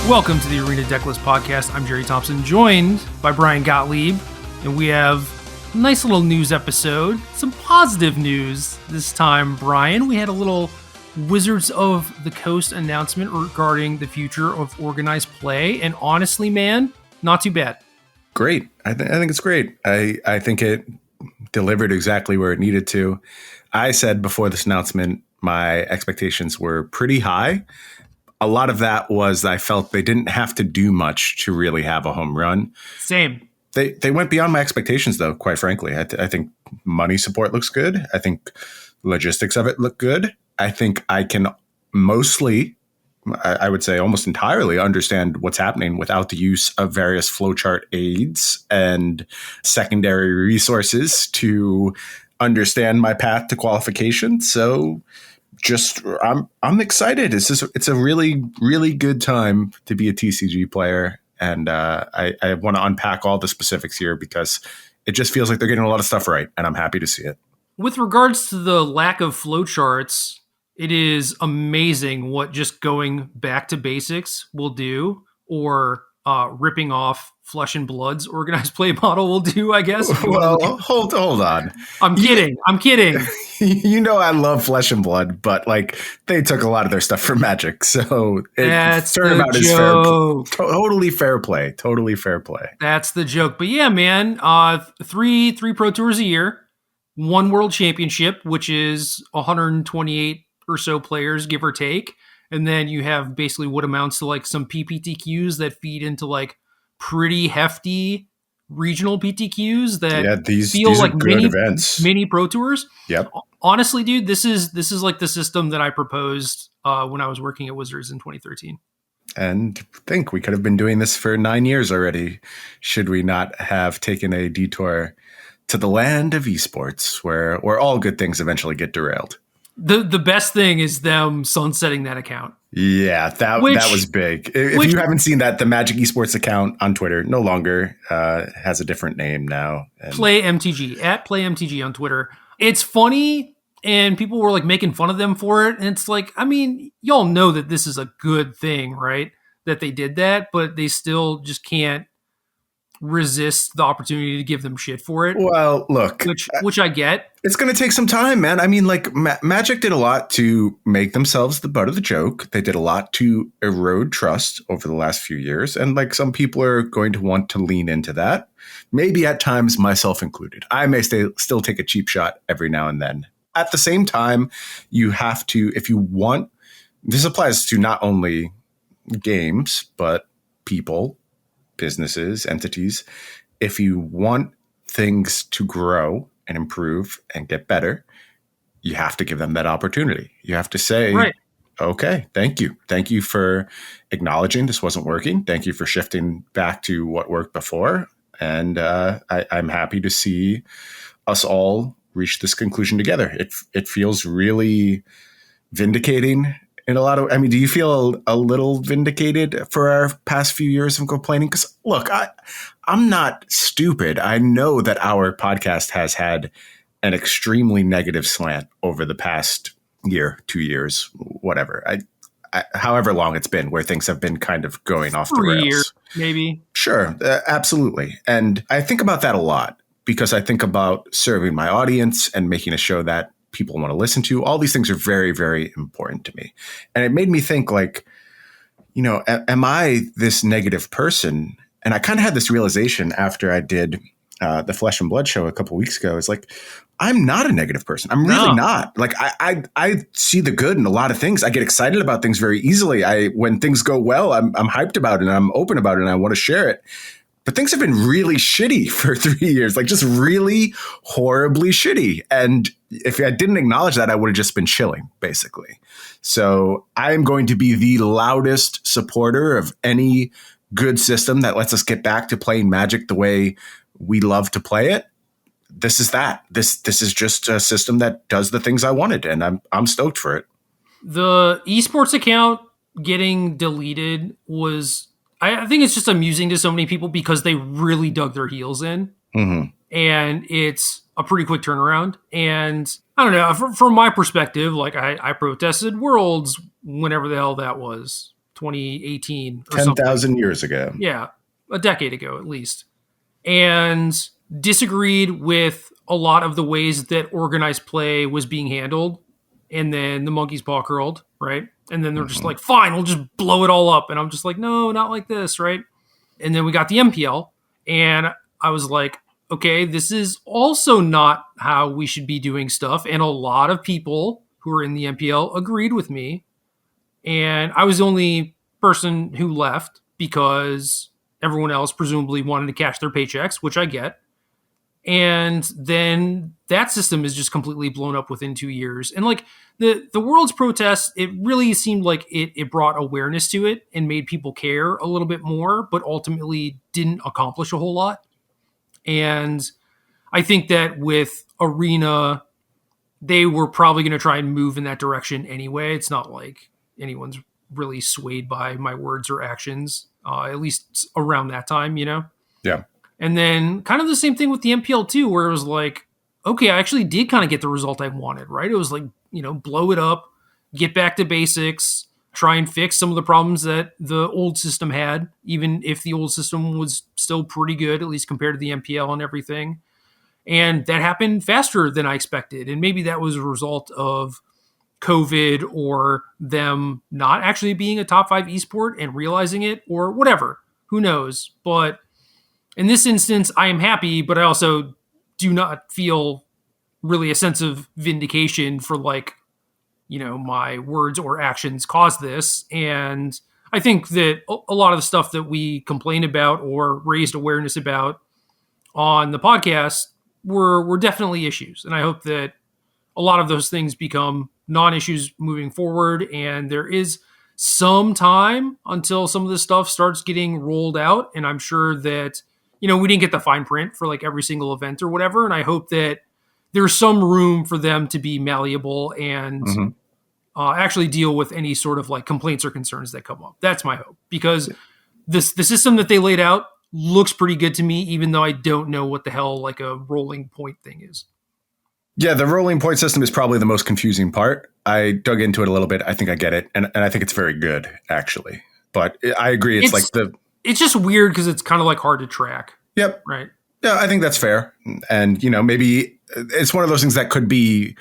Welcome to the Arena Decklist Podcast. I'm Jerry Thompson, joined by Brian Gottlieb, and we have a nice little news episode. Some positive news this time, Brian. We had a little Wizards of the Coast announcement regarding the future of organized play, and honestly, man, not too bad. Great. I think it's great. I think it delivered exactly where it needed to. I said before this announcement, my expectations were pretty high. A lot of that was I felt they didn't have to do much to really have a home run. Same. They went beyond my expectations, though, quite frankly. I think money support looks good. I think logistics of it look good. I think I can mostly, I would say almost entirely, understand what's happening without the use of various flowchart aids and secondary resources to understand my path to qualification. So I'm excited. It's a really, really good time to be a TCG player. And I want to unpack all the specifics here because it just feels like they're getting a lot of stuff right. And I'm happy to see it. With regards to the lack of flowcharts, it is amazing what just going back to basics will do, or ripping off Flesh and Blood's organized play model will do, I guess. Well, hold on. I'm kidding. You know I love Flesh and Blood, but like they took a lot of their stuff from Magic, so that's turnabout is fair. Totally fair play. Totally fair play. That's the joke. But yeah, man, three Pro Tours a year, one World Championship, which is 128 or so players, give or take. And then you have basically what amounts to like some PPTQs that feed into like pretty hefty regional PTQs that these feel like mini Pro Tours. Yep. Honestly, dude, this is like the system that I proposed when I was working at Wizards in 2013. And think we could have been doing this for 9 years already, should we not have taken a detour to the land of esports, where all good things eventually get derailed. The best thing is them sunsetting that account. Yeah, that was big. If you haven't seen that, the Magic Esports account on Twitter no longer has a different name now. Play MTG, at Play MTG on Twitter. It's funny, and people were like making fun of them for it. And it's like, I mean, y'all know that this is a good thing, right? That they did that, but they still just can't resist the opportunity to give them shit for it. Well, look, which I get. It's going to take some time, man. I mean, like Magic did a lot to make themselves the butt of the joke. They did a lot to erode trust over the last few years. And like some people are going to want to lean into that. Maybe at times, myself included. I may still take a cheap shot every now and then. At the same time, you have to, if you want, this applies to not only games, but people, businesses, entities. If you want things to grow and improve and get better, you have to give them that opportunity. You have to say, right, okay, thank you. Thank you for acknowledging this wasn't working. Thank you for shifting back to what worked before. And I'm happy to see us all reach this conclusion together. It feels really vindicating in a lot of, I mean, do you feel a little vindicated for our past few years of complaining? Because look, I'm not stupid. I know that our podcast has had an extremely negative slant over the past year, 2 years, whatever. However long it's been, where things have been kind of going off the rails. 3 years, maybe. Sure, absolutely. And I think about that a lot because I think about serving my audience and making a show that people want to listen to. All these things are very, very important to me. And it made me think like, you know, am I this negative person? And I kind of had this realization after I did the Flesh and Blood show a couple of weeks ago. It's like, I'm not a negative person. I'm really not. Like I see the good in a lot of things. I get excited about things very easily. When things go well, I'm hyped about it and I'm open about it and I want to share it. But things have been really shitty for 3 years, like just really horribly shitty. And if I didn't acknowledge that, I would have just been chilling, basically. So I am going to be the loudest supporter of any good system that lets us get back to playing Magic the way we love to play it. This is that. This is just a system that does the things I wanted, and I'm stoked for it. The esports account getting deleted was, I think it's just amusing to so many people because they really dug their heels in. Mm-hmm. And it's a pretty quick turnaround. And I don't know, from my perspective, like I protested Worlds whenever the hell that was, 2018 or something. 10,000 years ago. Yeah, a decade ago at least. And disagreed with a lot of the ways that organized play was being handled. And then the monkey's paw curled, right? And then they're just like, fine, we'll just blow it all up. And I'm just like, no, not like this, right? And then we got the MPL. And I was like, okay, this is also not how we should be doing stuff. And a lot of people who are in the MPL agreed with me. And I was the only person who left because everyone else presumably wanted to cash their paychecks, which I get. And then that system is just completely blown up within 2 years. And like the world's protests, it really seemed like it brought awareness to it and made people care a little bit more, but ultimately didn't accomplish a whole lot. And I think that with Arena, they were probably going to try and move in that direction anyway. It's not like anyone's really swayed by my words or actions, at least around that time, you know? Yeah. And then kind of the same thing with the MPL too, where it was like, okay, I actually did kind of get the result I wanted, right? It was like, you know, blow it up, get back to basics, try and fix some of the problems that the old system had, even if the old system was still pretty good, at least compared to the MPL and everything. And that happened faster than I expected. And maybe that was a result of COVID or them not actually being a top 5 esport and realizing it or whatever. Who knows? But in this instance, I am happy, but I also do not feel really a sense of vindication for like, you know, my words or actions caused this. And I think that a lot of the stuff that we complained about or raised awareness about on the podcast were definitely issues. And I hope that a lot of those things become non-issues moving forward. And there is some time until some of this stuff starts getting rolled out. And I'm sure that, you know, we didn't get the fine print for like every single event or whatever. And I hope that there's some room for them to be malleable and actually deal with any sort of like complaints or concerns that come up. That's my hope, because the system that they laid out looks pretty good to me, even though I don't know what the hell like a rolling point thing is. Yeah, the rolling point system is probably the most confusing part. I dug into it a little bit. I think I get it. And I think it's very good, actually. But I agree. It's like it's just weird because it's kind of like hard to track. Yep. Right. Yeah, I think that's fair. And, you know, maybe it's one of those things that could be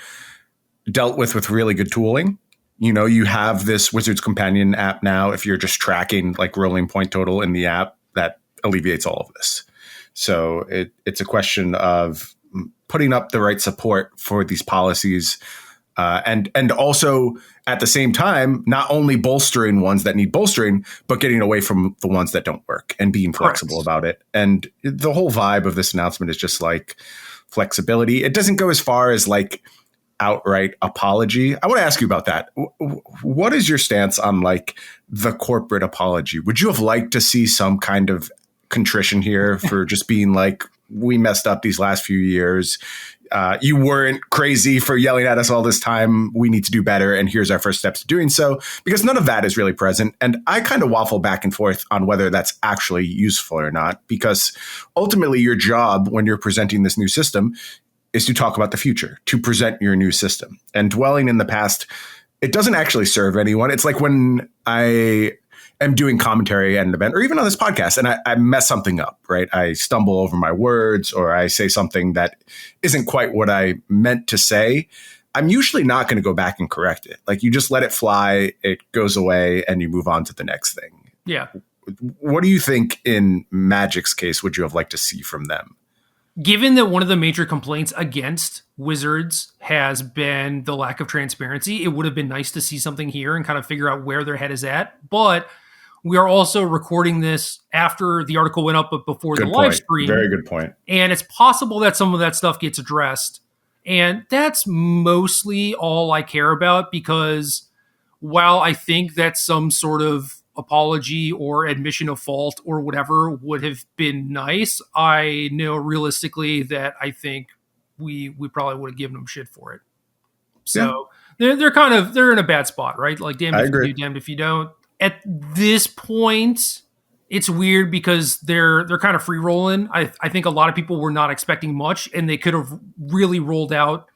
dealt with really good tooling. You know, you have this Wizards Companion app now. If you're just tracking like rolling point total in the app, that alleviates all of this. So it's a question of putting up the right support for these policies, and also at the same time, not only bolstering ones that need bolstering, but getting away from the ones that don't work and being flexible about it. And the whole vibe of this announcement is just like flexibility. It doesn't go as far as like outright apology. I want to ask you about that. What is your stance on like the corporate apology? Would you have liked to see some kind of contrition here for just being like, we messed up these last few years. You weren't crazy for yelling at us all this time. We need to do better. And here's our first steps to doing so, because none of that is really present. And I kind of waffle back and forth on whether that's actually useful or not, because ultimately your job when you're presenting this new system is to talk about the future, to present your new system. And dwelling in the past, it doesn't actually serve anyone. It's like when I am doing commentary at an event or even on this podcast and I mess something up, right? I stumble over my words or I say something that isn't quite what I meant to say. I'm usually not going to go back and correct it. Like you just let it fly, it goes away, and you move on to the next thing. Yeah. What do you think in Magic's case would you have liked to see from them? Given that one of the major complaints against Wizards has been the lack of transparency, it would have been nice to see something here and kind of figure out where their head is at. But we are also recording this after the article went up, but before the live stream. Very good point. And it's possible that some of that stuff gets addressed. And that's mostly all I care about, because while I think that some sort of apology or admission of fault or whatever would have been nice, I know realistically that I think we probably would have given them shit for it. So they're in a bad spot, right? Like damned if you do, damned if you don't. At this point, it's weird because they're kind of free rolling. I think a lot of people were not expecting much, and they could have really rolled out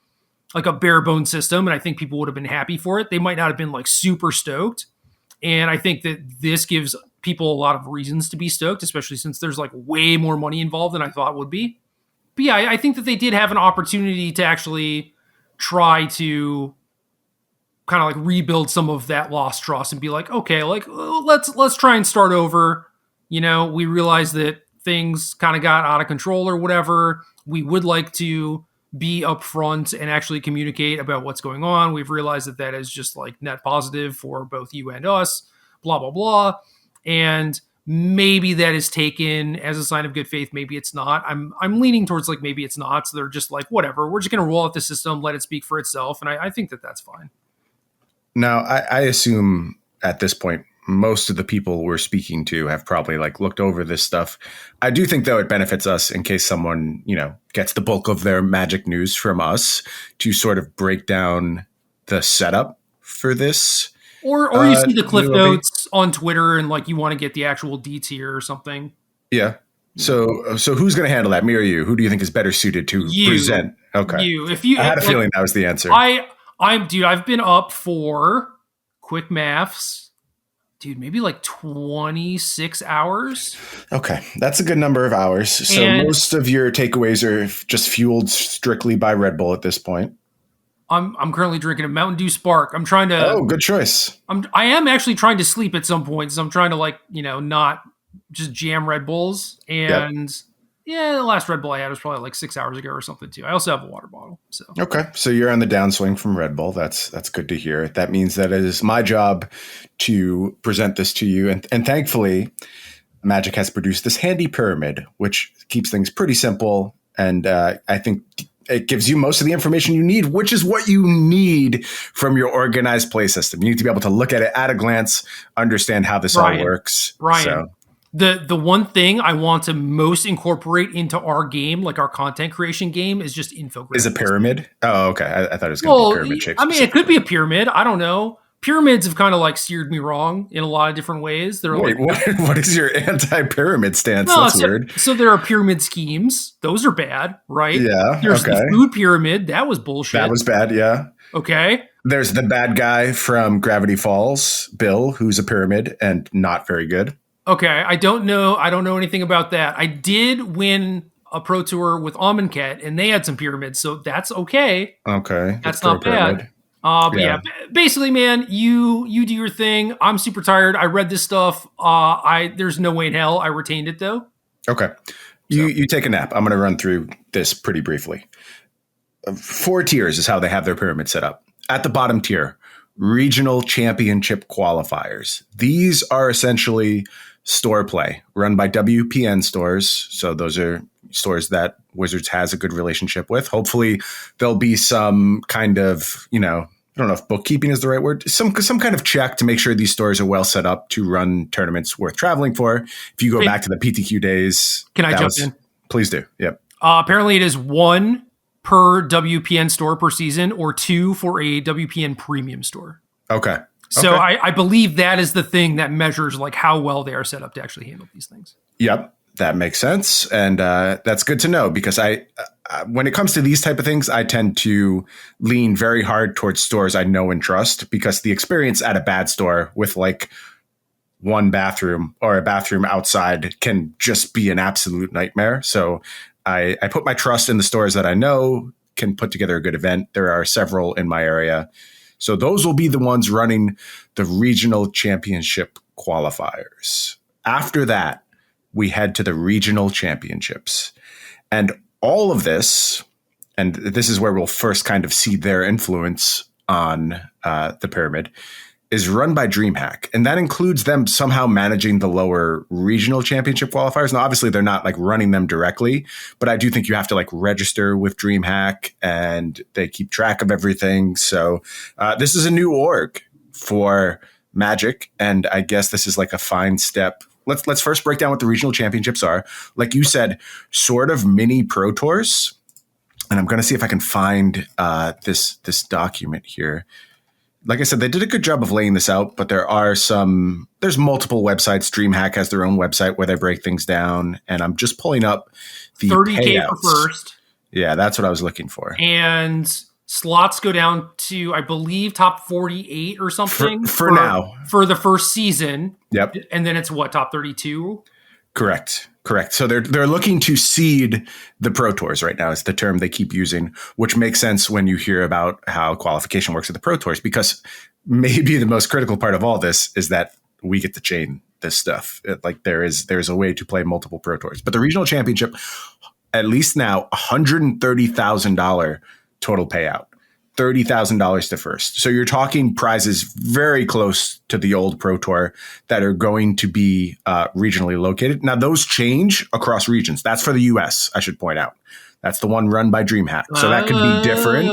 like a bare bone system, and I think people would have been happy for it. They might not have been like super stoked, And I think that this gives people a lot of reasons to be stoked, especially since there's like way more money involved than I thought would be. But yeah, I think that they did have an opportunity to actually try to kind of like rebuild some of that lost trust and be like, okay, like let's try and start over. We realize that things kind of got out of control or whatever. We would like to be upfront and actually communicate about what's going on. We've realized that that is just like net positive for both you and us, blah, blah, blah. And maybe that is taken as a sign of good faith. Maybe it's not. I'm leaning towards like, maybe it's not. So they're just like, whatever, we're just going to roll out the system, let it speak for itself. And I think that that's fine. Now, I assume at this point, most of the people we're speaking to have probably like looked over this stuff. I do think, though, it benefits us in case someone, gets the bulk of their Magic news from us to sort of break down the setup for this. Or you see the cliff notes on Twitter and like you want to get the actual D tier or something. Yeah. So who's going to handle that? Me or you? Who do you think is better suited to present? Okay. I had a feeling that was the answer. I've been up for quick maths. Dude, maybe like 26 hours. Okay. That's a good number of hours. So most of your takeaways are just fueled strictly by Red Bull at this point. I'm currently drinking a Mountain Dew Spark. I'm trying to. Oh, good choice. I am actually trying to sleep at some point. So I'm trying to not just jam Red Bulls. And the last Red Bull I had was probably like 6 hours ago or something too. I also have a water bottle. So okay. So you're on the downswing from Red Bull. That's good to hear. That means that it is my job to present this to you. And thankfully, Magic has produced this handy pyramid, which keeps things pretty simple. And I think it gives you most of the information you need, which is what you need from your organized play system. You need to be able to look at it at a glance, understand how this all works. Ryan, so. The one thing I want to most incorporate into our game, like our content creation game, is just infographics. Is a pyramid? Oh, okay. I thought it was going to be pyramid shape. I mean, it could be a pyramid. I don't know. Pyramids have kind of like steered me wrong in a lot of different ways. Wait, what is your anti-pyramid stance? That's weird. So there are pyramid schemes. Those are bad, right? Yeah. There's the food pyramid. That was bullshit. That was bad, yeah. Okay. There's the bad guy from Gravity Falls, Bill, who's a pyramid and not very good. Okay. I don't know anything about that. I did win a pro tour with Amonkhet, and they had some pyramids, so that's okay. Okay. That's not bad. But yeah, basically, man, you do your thing. I'm super tired. I read this stuff. There's no way in hell I retained it though. Okay. You take a nap. I'm going to run through this pretty briefly. 4 tiers is how they have their pyramid set up. At the bottom tier, regional championship qualifiers. These are essentially store play run by WPN stores. So those are stores that Wizards has a good relationship with. Hopefully there'll be some kind of, I don't know if bookkeeping is the right word, some kind of check to make sure these stores are well set up to run tournaments worth traveling for. If you go back to the PTQ days. Can I jump in? Please do. Yep. Apparently it is 1 per WPN store per season or 2 for a WPN premium store. Okay. So I believe that is the thing that measures like how well they are set up to actually handle these things. Yep. That makes sense. And that's good to know because when it comes to these type of things, I tend to lean very hard towards stores I know and trust because the experience at a bad store with like one bathroom or a bathroom outside can just be an absolute nightmare. So I put my trust in the stores that I know can put together a good event. There are several in my area. So those will be the ones running the regional championship qualifiers. After that, we head to the regional championships. And all of this, and this is where we'll first kind of see their influence on the pyramid, is run by DreamHack. And that includes them somehow managing the lower regional championship qualifiers. Now, obviously, they're not like running them directly, but I do think you have to like register with DreamHack and they keep track of everything. So this is a new org for Magic. And I guess this is like a fine step. Let's first break down what the regional championships are. Like you said, sort of mini pro tours. And I'm going to see if I can find this document here. Like I said, they did a good job of laying this out, but there's multiple websites. DreamHack has their own website where they break things down. And I'm just pulling up the 30K payouts. for first. Yeah, that's what I was looking for. And slots go down to, I believe, top 48 or something For now. for the first season. Yep. And then it's what, top 32? Correct. So they're looking to seed the Pro Tours right now is the term they keep using, which makes sense when you hear about how qualification works at the Pro Tours, because maybe the most critical part of all this is that we get to chain this stuff. There's a way to play multiple Pro Tours, but the regional championship, at least now, $130,000 total payout. $30,000 to first. So you're talking prizes very close to the old Pro Tour that are going to be regionally located. Now, those change across regions. That's for the US, I should point out. That's the one run by DreamHack. So that could be different.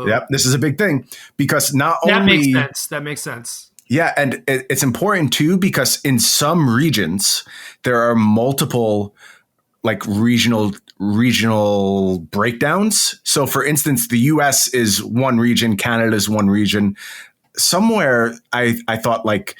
Yep. This is a big thing because that makes sense. Yeah. And it's important too, because in some regions, there are multiple like regional breakdowns. So for instance, the US is one region, Canada is one region. Somewhere I thought like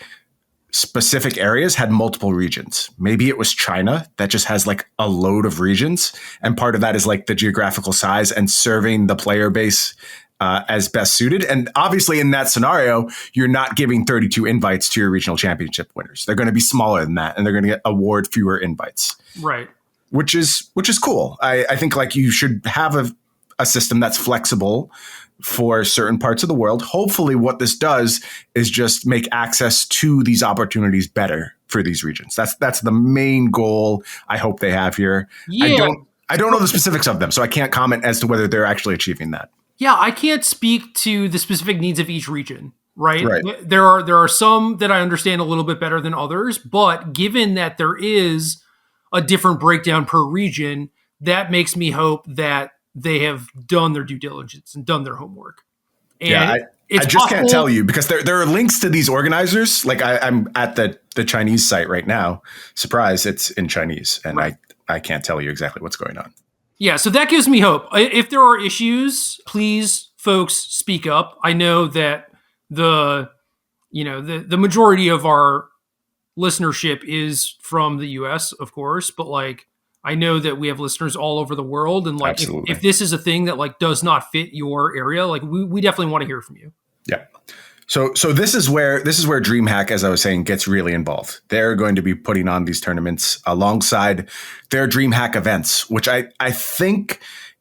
specific areas had multiple regions. Maybe it was China that just has like a load of regions. And part of that is like the geographical size and serving the player base as best suited. And obviously in that scenario, you're not giving 32 invites to your regional championship winners. They're going to be smaller than that, and they're going to award fewer invites. Right. Which is cool. I think like you should have a system that's flexible for certain parts of the world. Hopefully what this does is just make access to these opportunities better for these regions. That's the main goal I hope they have here. Yeah. I don't know the specifics of them, so I can't comment as to whether they're actually achieving that. Yeah, I can't speak to the specific needs of each region, right? There are some that I understand a little bit better than others, but given that there is a different breakdown per region, that makes me hope that they have done their due diligence and done their homework. And yeah, I just can't tell you because there are links to these organizers. Like I'm at the Chinese site right now. Surprise, it's in Chinese, and right. I can't tell you exactly what's going on. Yeah, so that gives me hope. If there are issues, please, folks, speak up. I know that the majority of our listenership is from the US, of course, but like I know that we have listeners all over the world, and like if this is a thing that like does not fit your area, like we definitely want to hear from you. Yeah. So this is where DreamHack, as I was saying, gets really involved. They're going to be putting on these tournaments alongside their DreamHack events, which I think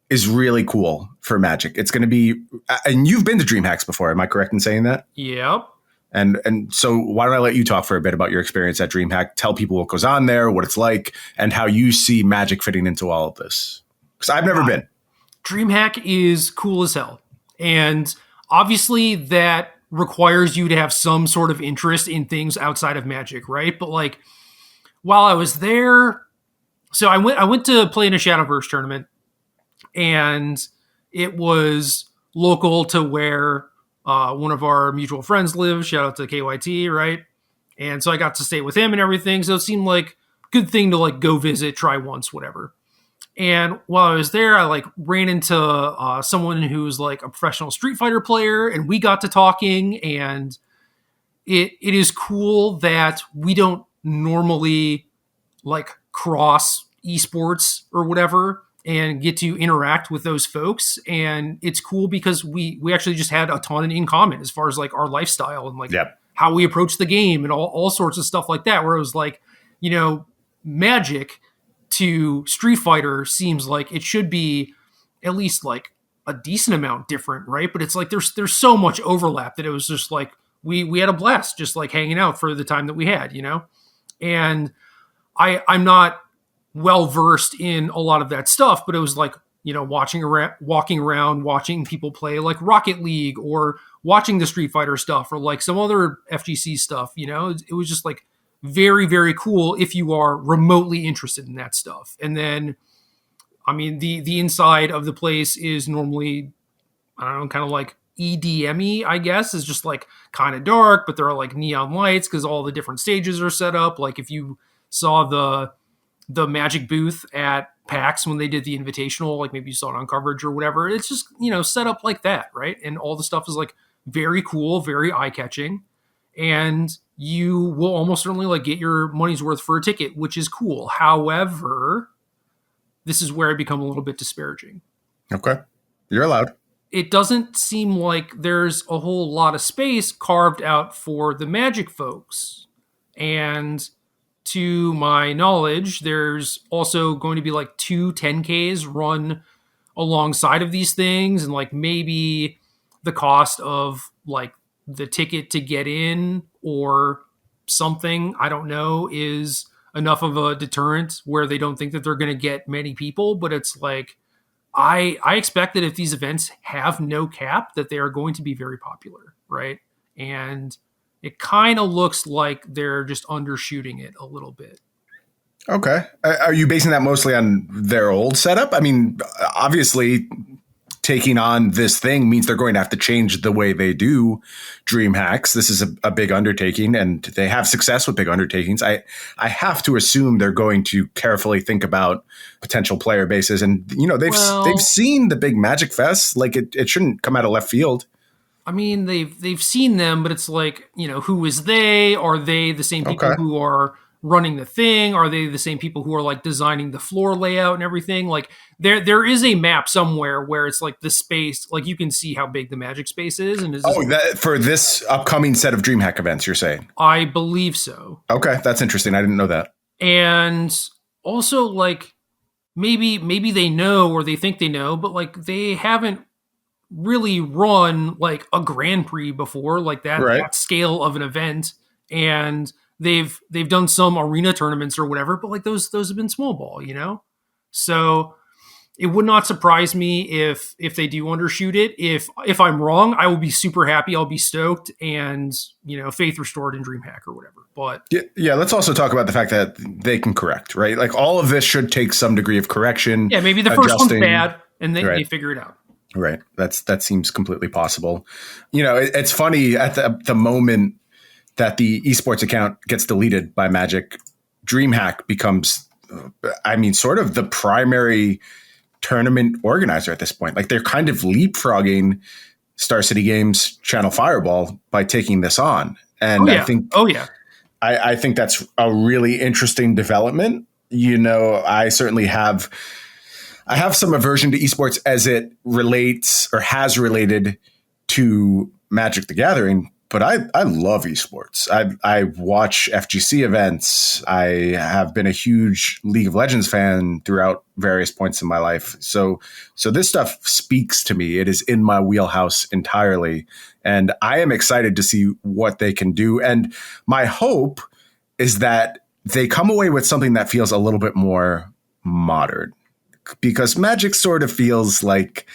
is really cool for Magic. It's going to be, and you've been to DreamHacks before, am I correct in saying that? Yep. And so why don't I let you talk for a bit about your experience at DreamHack, tell people what goes on there, what it's like, and how you see Magic fitting into all of this. Because I've never been. DreamHack is cool as hell. And obviously that requires you to have some sort of interest in things outside of Magic, right? But like while I was there, so I went to play in a Shadowverse tournament, and it was local to where one of our mutual friends lives. Shout out to KYT, right? And so I got to stay with him and everything. So it seemed like a good thing to like go visit, try once, whatever. And while I was there, I like ran into someone who's like a professional Street Fighter player, and we got to talking. And it is cool that we don't normally like cross esports or whatever and get to interact with those folks. And it's cool because we actually just had a ton in common as far as like our lifestyle and like how we approach the game and all sorts of stuff like that, where it was like, Magic to Street Fighter seems like it should be at least like a decent amount different, right? But it's like there's so much overlap that it was just like we had a blast just like hanging out for the time that we had, And I'm not well versed in a lot of that stuff, but it was like, walking around, watching people play like Rocket League or watching the Street Fighter stuff or like some other FGC stuff, it was just like very, very cool if you are remotely interested in that stuff. And then, I mean, the inside of the place is normally, I don't know, kind of like EDM-y, I guess, is just like kind of dark, but there are like neon lights because all the different stages are set up. Like if you saw the Magic booth at PAX when they did the Invitational, like maybe you saw it on coverage or whatever, it's just, set up like that, right? And all the stuff is like very cool, very eye-catching. And you will almost certainly like get your money's worth for a ticket, which is cool. However, this is where I become a little bit disparaging. Okay. You're allowed. it doesn't seem like there's a whole lot of space carved out for the Magic folks. And to my knowledge, there's also going to be like two 10Ks run alongside of these things, and like maybe the cost of like the ticket to get in or something, I don't know, is enough of a deterrent where they don't think that they're going to get many people. But it's like, I expect that if these events have no cap, that they are going to be very popular, right? And it kind of looks like they're just undershooting it a little bit. Okay. Are you basing that mostly on their old setup? I mean, obviously, taking on this thing means they're going to have to change the way they do dream hacks. This is a big undertaking, and they have success with big undertakings. I have to assume they're going to carefully think about potential player bases, and they've seen the big Magic Fest. Like it shouldn't come out of left field. I mean, they've seen them, but it's like, who is they? Are they the same people who are running the thing? Are they the same people who are like designing the floor layout and everything? Like there is a map somewhere where it's like the space, like you can see how big the Magic space is. And for this upcoming set of DreamHack events, you're saying? I believe so. Okay, that's interesting. I didn't know that. And also, like, maybe they know, or they think they know, but like they haven't really run like a Grand Prix before, like that scale of an event. And they've done some arena tournaments or whatever, but like those have been small ball, So it would not surprise me if they do undershoot it. If I'm wrong, I will be super happy. I'll be stoked, and faith restored in DreamHack or whatever. But yeah, let's also talk about the fact that they can correct, right? Like all of this should take some degree of correction. Yeah, maybe the first one's bad, and they figure it out. Right. That seems completely possible. It's funny at the moment that the esports account gets deleted by Magic, DreamHack becomes, sort of the primary tournament organizer at this point. Like they're kind of leapfrogging Star City Games Channel Fireball by taking this on. And I think, I think that's a really interesting development. I certainly have some aversion to esports as it relates or has related to Magic the Gathering, but I love esports. I watch FGC events. I have been a huge League of Legends fan throughout various points in my life. So this stuff speaks to me. It is in my wheelhouse entirely. And I am excited to see what they can do. And my hope is that they come away with something that feels a little bit more modern. Because Magic sort of feels like,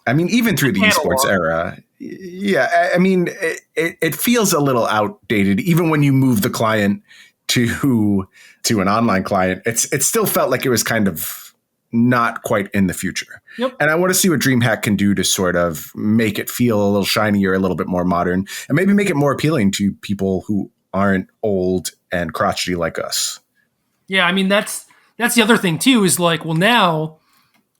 even through the esports era, it feels a little outdated. Even when you move the client to an online client, it still felt like it was kind of not quite in the future. Yep. And I want to see what DreamHack can do to sort of make it feel a little shinier, a little bit more modern, and maybe make it more appealing to people who aren't old and crotchety like us. Yeah, that's the other thing too, is like, well, now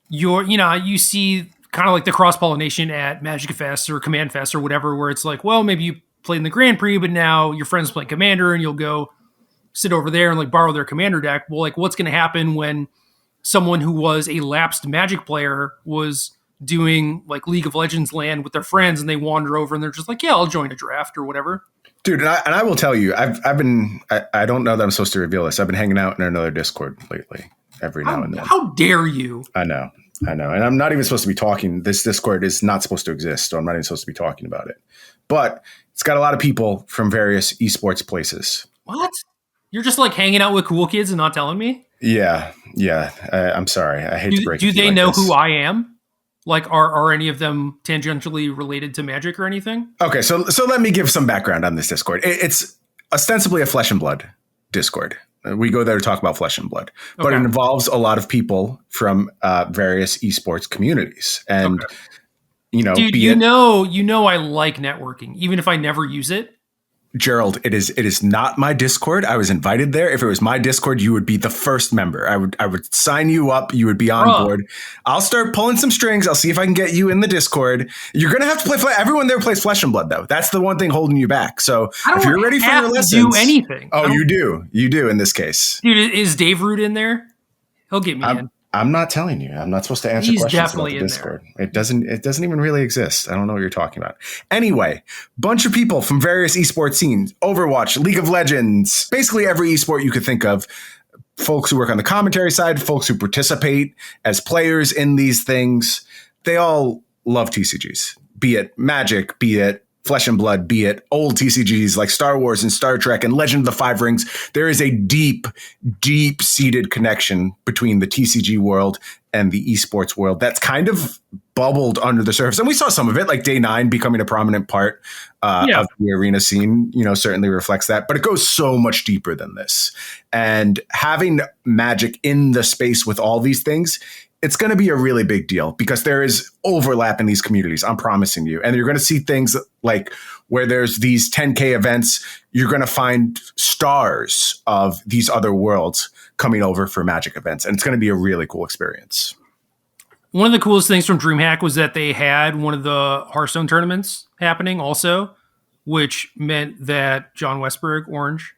you see kind of like the cross-pollination at Magic Fest or Command Fest or whatever, where it's like, well, maybe you played in the Grand Prix, but now your friends play Commander and you'll go sit over there and like borrow their Commander deck. Well, like what's going to happen when someone who was a lapsed Magic player was doing like League of Legends land with their friends, and they wander over and they're just like, yeah, I'll join a draft or whatever. Dude, and I will tell you, I don't know that I'm supposed to reveal this. I've been hanging out in another Discord lately, every now and then. How dare you? I know. And I'm not even supposed to be talking. This Discord is not supposed to exist, so I'm not even supposed to be talking about it. But it's got a lot of people from various esports places. What? You're just like hanging out with cool kids and not telling me? Yeah. I'm sorry. I hate to break it. Do they know who I am? Like, are any of them tangentially related to Magic or anything? Okay, so let me give some background on this Discord. It's ostensibly a Flesh and Blood Discord. We go there to talk about Flesh and Blood, but it involves a lot of people from various esports communities. And, dude, you know I like networking, even if I never use it. Gerald, it is not my Discord. I was invited there. If it was my Discord, you would be the first member. I would sign you up. You would be on board. I'll start pulling some strings. I'll see if I can get you in the Discord. You're going to have to play. Everyone there plays Flesh and Blood, though. That's the one thing holding you back. So if you're ready for your lessons, do anything. Oh, you do. You do in this case. Dude, is Dave Root in there? He'll get me in. I'm not telling you. I'm not supposed to answer He's questions about definitely the in Discord. there. It doesn't even really exist. I don't know what you're talking about. Anyway, bunch of people from various esports scenes, Overwatch, League of Legends, basically every esport you could think of. Folks who work on the commentary side, folks who participate as players in these things, they all love TCGs. Be it Magic, be it Flesh and Blood, be it old TCGs like Star Wars and Star Trek and Legend of the Five Rings. There is a deep, deep-seated connection between the TCG world and the esports world that's kind of bubbled under the surface. And we saw some of it, like Day 9 becoming a prominent part of the arena scene, certainly reflects that. But it goes so much deeper than this. And having Magic in the space with all these things, it's going to be a really big deal because there is overlap in these communities. I'm promising you. And you're going to see things like where there's these 10K events, you're going to find stars of these other worlds coming over for Magic events. And it's going to be a really cool experience. One of the coolest things from DreamHack was that they had one of the Hearthstone tournaments happening also, which meant that John Westberg, Orange,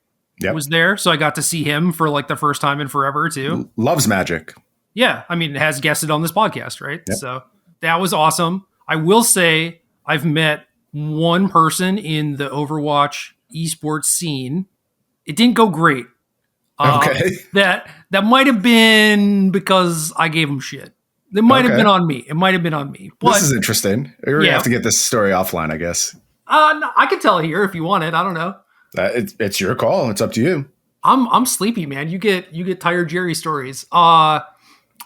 was there. So I got to see him for like the first time in forever too. Loves Magic. Yeah, I mean, has guested on this podcast, right? Yep. So that was awesome. I will say I've met one person in the Overwatch esports scene. It didn't go great. Okay. That might have been because I gave him shit. It might have been on me. But, this is interesting. We're going to have to get this story offline, I guess. No, I can tell it here if you want it. I don't know. It's your call. It's up to you. I'm sleepy, man. You get tired Jerry stories.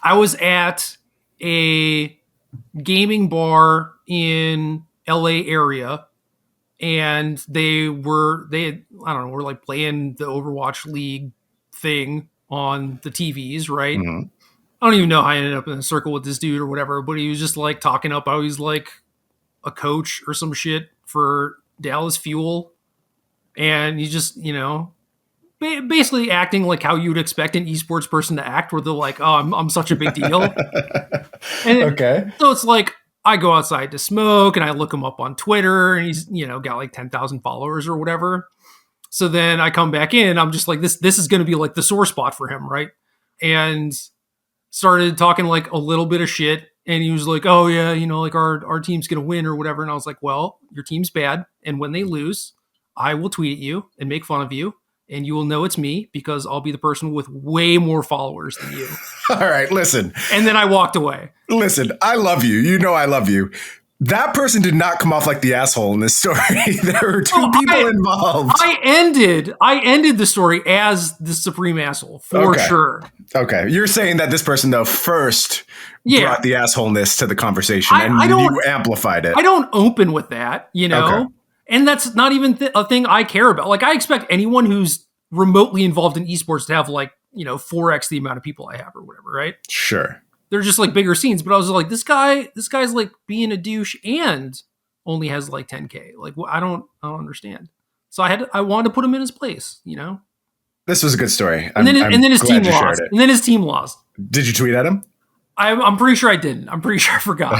I was at a gaming bar in LA area and were like playing the Overwatch League thing on the TVs, right? Mm-hmm. I don't even know how I ended up in a circle with this dude or whatever, but he was just like talking up how he's like a coach or some shit for Dallas Fuel. And he just, basically acting like how you would expect an esports person to act, where they're like, "Oh, I'm such a big deal." And so it's like I go outside to smoke, and I look him up on Twitter, and he's got like 10,000 followers or whatever. So then I come back in, I'm just like, this is going to be like the sore spot for him, right? And started talking like a little bit of shit, and he was like, "Oh yeah, like our team's going to win or whatever." And I was like, "Well, your team's bad, and when they lose, I will tweet at you and make fun of you. And you will know it's me because I'll be the person with way more followers than you." All right, listen. And then I walked away. Listen, I love you. You know I love you. That person did not come off like the asshole in this story. There were two people involved. I ended the story as the supreme asshole, for sure. Okay. You're saying that this person, though, first brought the assholeness to the conversation and you amplified it. I don't open with that, Okay. And that's not even a thing I care about. Like, I expect anyone who's remotely involved in esports to have like, 4x the amount of people I have or whatever, right? Sure. They're just like bigger scenes. But I was like, this guy's like being a douche and only has like 10K. Like, I don't understand. So I wanted to put him in his place, This was a good story. And then his team lost. And then his team lost. Did you tweet at him? I'm pretty sure I didn't. I'm pretty sure I forgot.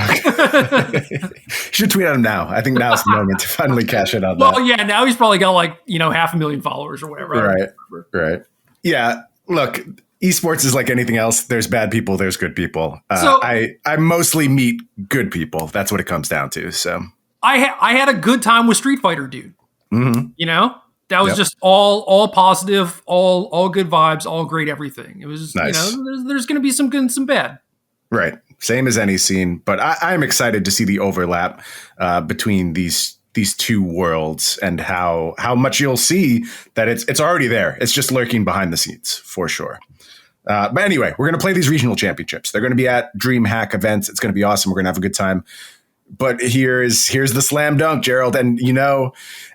You should tweet at him now. I think now's the moment to finally cash in on that. Well, yeah, now he's probably got like, 500,000 followers or whatever. Right. Yeah, look, esports is like anything else. There's bad people, there's good people. So I mostly meet good people. That's what it comes down to. So I had a good time with Street Fighter, dude. Mm-hmm. That was just all positive, all good vibes, all great everything. It was just, nice. There's going to be some good and some bad. Right. Same as any scene. But I'm excited to see the overlap between these two worlds and how much you'll see that it's already there. It's just lurking behind the scenes for sure. But anyway, we're going to play these regional championships. They're going to be at DreamHack events. It's going to be awesome. We're going to have a good time. But here's the slam dunk, Gerald. And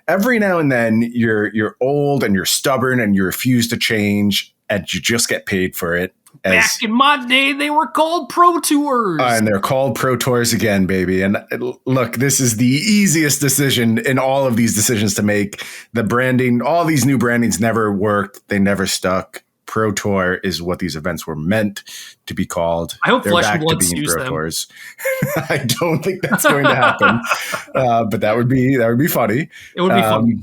every now and then you're old and you're stubborn and you refuse to change and you just get paid for it. Back in my day, they were called Pro Tours. And they're called Pro Tours again, baby. And look, this is the easiest decision in all of these decisions to make. The branding, all these new brandings never worked. They never stuck. Pro Tour is what these events were meant to be called. I hope Flesh and Blood sues them. Tours. I don't think that's going to happen. But that would be funny. It would be funny.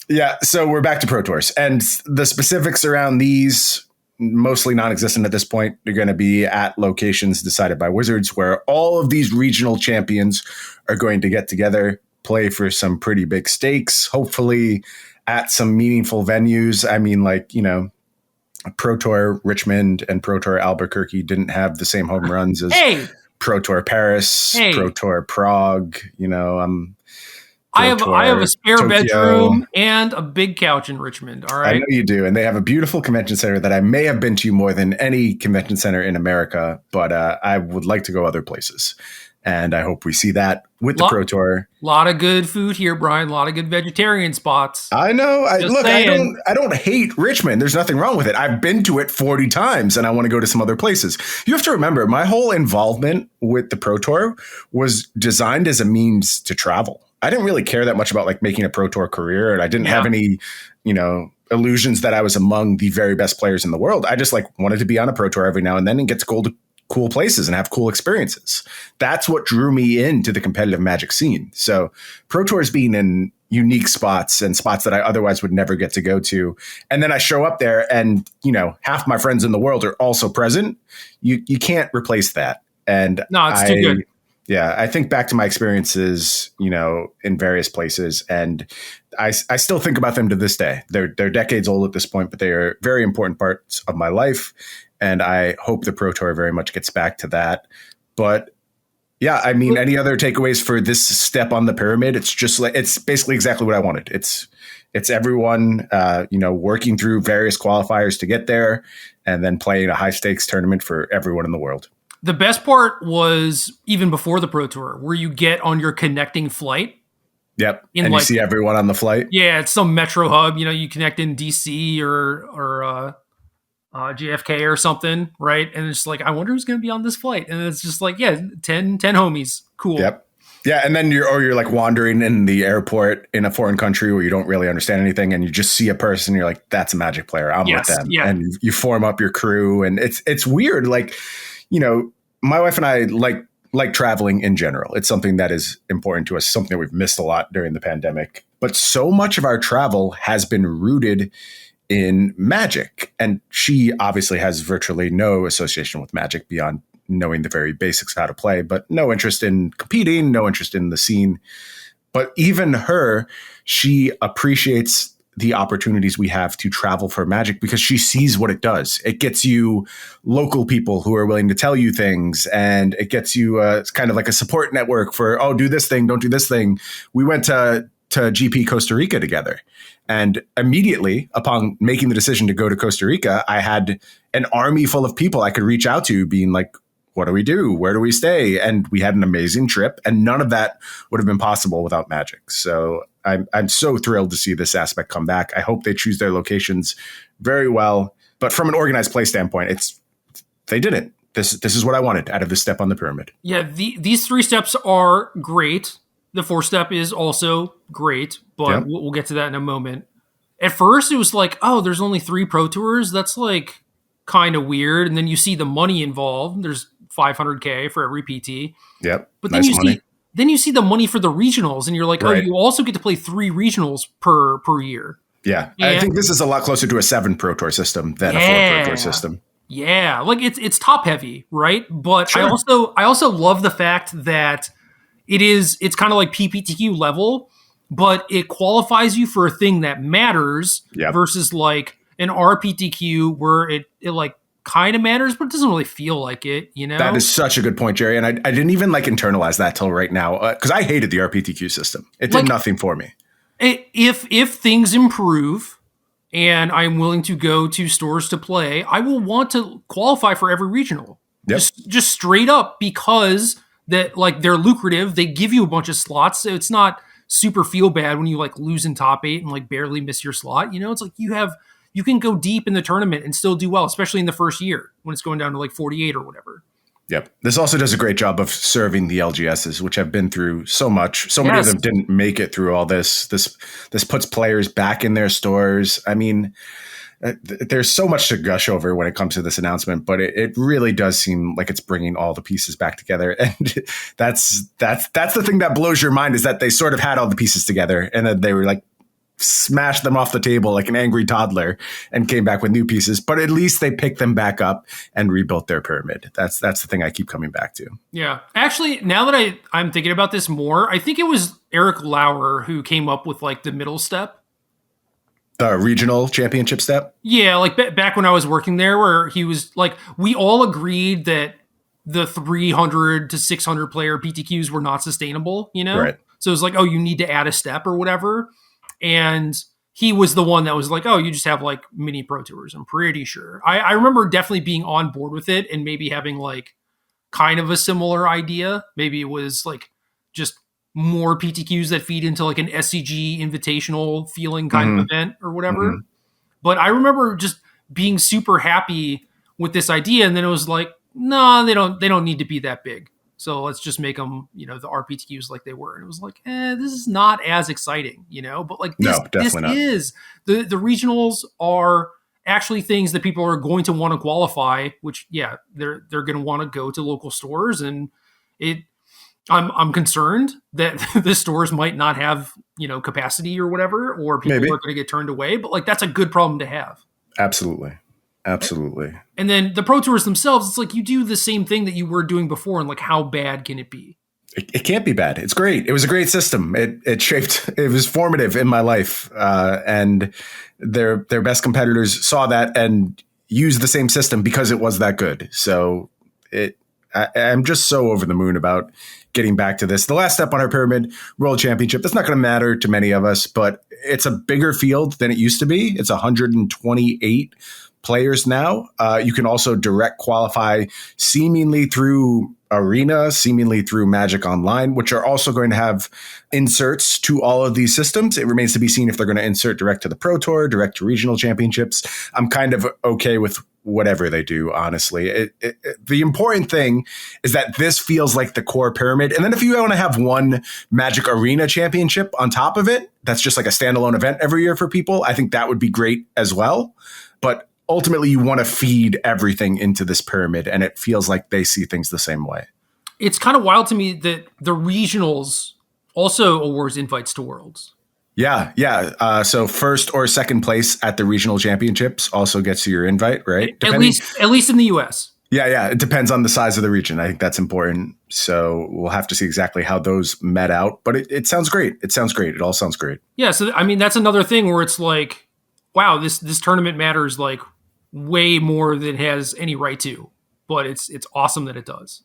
Yeah, so we're back to Pro Tours. And the specifics around these, mostly non-existent at this point. They're going to be at locations decided by Wizards, where all of these regional champions are going to get together, play for some pretty big stakes, hopefully at some meaningful venues. I mean, like, Pro Tour Richmond and Pro Tour Albuquerque didn't have the same home runs as Pro Tour Paris, Pro Tour Prague, I have a spare Tokyo. bedroom and a big couch in Richmond. All right. I know you do. And they have a beautiful convention center that I may have been to more than any convention center in America, but I would like to go other places. And I hope we see that with the Pro Tour. A lot of good food here, Brian. A lot of good vegetarian spots. I know. I don't hate Richmond. There's nothing wrong with it. I've been to it 40 times and I want to go to some other places. You have to remember, my whole involvement with the Pro Tour was designed as a means to travel. I didn't really care that much about like making a Pro Tour career, and I didn't have any, illusions that I was among the very best players in the world. I just like wanted to be on a Pro Tour every now and then and get to go to cool places and have cool experiences. That's what drew me into the competitive Magic scene. So Pro Tours being in unique spots and spots that I otherwise would never get to go to. And then I show up there and, half my friends in the world are also present. You can't replace that. And no, it's too good. Yeah, I think back to my experiences, in various places, and I still think about them to this day. They're decades old at this point, but they are very important parts of my life, and I hope the Pro Tour very much gets back to that. But yeah, I mean, any other takeaways for this step on the pyramid? It's just like it's basically exactly what I wanted. It's everyone, working through various qualifiers to get there, and then playing a high stakes tournament for everyone in the world. The best part was even before the Pro Tour, where you get on your connecting flight. Yep. And you see everyone on the flight. Yeah, it's some metro hub. You connect in DC or JFK or something, right? And it's like, I wonder who's going to be on this flight. And it's just like, 10 homies. Cool. Yep. Yeah, and then you're like wandering in the airport in a foreign country where you don't really understand anything, and you just see a person. You're like, that's a Magic player. I'm with them. Yeah. And you form up your crew, and it's weird. Like, my wife and I like traveling in general. It's something that is important to us, something that we've missed a lot during the pandemic. But so much of our travel has been rooted in Magic. And she obviously has virtually no association with Magic beyond knowing the very basics of how to play, but no interest in competing, no interest in the scene. But even her, she appreciates the opportunities we have to travel for Magic because she sees what it does. It gets you local people who are willing to tell you things, and it gets you it's kind of like a support network for, do this thing, don't do this thing. We went to GP Costa Rica together, and immediately upon making the decision to go to Costa Rica, I had an army full of people I could reach out to being like, what do we do? Where do we stay? And we had an amazing trip, and none of that would have been possible without Magic. So I'm so thrilled to see this aspect come back. I hope they choose their locations very well. But from an organized play standpoint, they did it. This is what I wanted out of this step on the pyramid. Yeah, these 3 steps are great. The 4th step is also great, but we'll get to that in a moment. At first, it was like, there's only 3 Pro Tours. That's like kind of weird. And then you see the money involved. There's $500K for every PT. Yep. But then you see the money for the regionals, and you're like, right. You also get to play 3 regionals per year. Yeah. And I think this is a lot closer to a 7 Pro Tour system than a 4 Pro Tour system. Yeah. Like it's top heavy, right? But sure. I also love the fact that it's kind of like PPTQ level, but it qualifies you for a thing that matters versus like an RPTQ where it like kind of matters, but it doesn't really feel like it, That is such a good point, Jerry. And I didn't even like internalize that till right now because I hated the RPTQ system. It did nothing for me. If things improve and I'm willing to go to stores to play, I will want to qualify for every regional. Yep. Just straight up because that like they're lucrative. They give you a bunch of slots. So it's not super feel bad when you like lose in top 8 and like barely miss your slot. It's like you can go deep in the tournament and still do well, especially in the first year when it's going down to like 48 or whatever. Yep. This also does a great job of serving the LGSs, which have been through so much. So many of them didn't make it through all this. This puts players back in their stores. I mean, there's so much to gush over when it comes to this announcement, but it really does seem like it's bringing all the pieces back together. And that's the thing that blows your mind is that they sort of had all the pieces together and then they were like, smashed them off the table like an angry toddler and came back with new pieces. But at least they picked them back up and rebuilt their pyramid. That's the thing I keep coming back to. Yeah. Actually, now that I'm thinking about this more, I think it was Eric Lauer who came up with like the middle step. The regional championship step? Yeah, like back when I was working there, where he was like, we all agreed that the 300 to 600 player PTQs were not sustainable, you know? Right. So it was like, oh, you need to add a step or whatever. And he was the one that was like, oh, you just have like mini pro tours. I'm pretty sure. I remember definitely being on board with it and maybe having like kind of a similar idea. Maybe it was like just more PTQs that feed into like an SCG invitational feeling kind of event or whatever. But I remember just being super happy with this idea. And then it was like, no, they don't need to be that big. So let's just make them, the RPTQs like they were. And it was like, this is not as exciting, but like this, No, definitely not. is the regionals are actually things that people are going to want to qualify, which they're going to want to go to local stores. And I'm concerned that the stores might not have, capacity or whatever, or people are going to get turned away. But like, that's a good problem to have. Absolutely. And then the pro tours themselves, it's like you do the same thing that you were doing before. And like, how bad can it be? It can't be bad. It's great. It was a great system. It was formative in my life. And their best competitors saw that and used the same system because it was that good. So I'm just so over the moon about getting back to this. The last step on our pyramid, World Championship, that's not going to matter to many of us, but it's a bigger field than it used to be. It's 128 players now. You can also direct qualify seemingly through Arena, seemingly through Magic Online, which are also going to have inserts to all of these systems. It remains to be seen if they're going to insert direct to the Pro Tour, direct to regional championships. I'm kind of okay with whatever they do, honestly. The important thing is that this feels like the core pyramid. And then if you want to have one Magic Arena championship on top of it, that's just like a standalone event every year for people, I think that would be great as well. But ultimately, you want to feed everything into this pyramid, and it feels like they see things the same way. It's kind of wild to me that the regionals also awards invites to Worlds. Yeah. So first or second place at the regional championships also gets you your invite, right? At least in the US. Yeah. It depends on the size of the region. I think that's important. So we'll have to see exactly how those met out. But it sounds great. It all sounds great. Yeah. So, I mean, that's another thing where it's like, wow, this tournament matters like way more than it has any right to. But it's awesome that it does.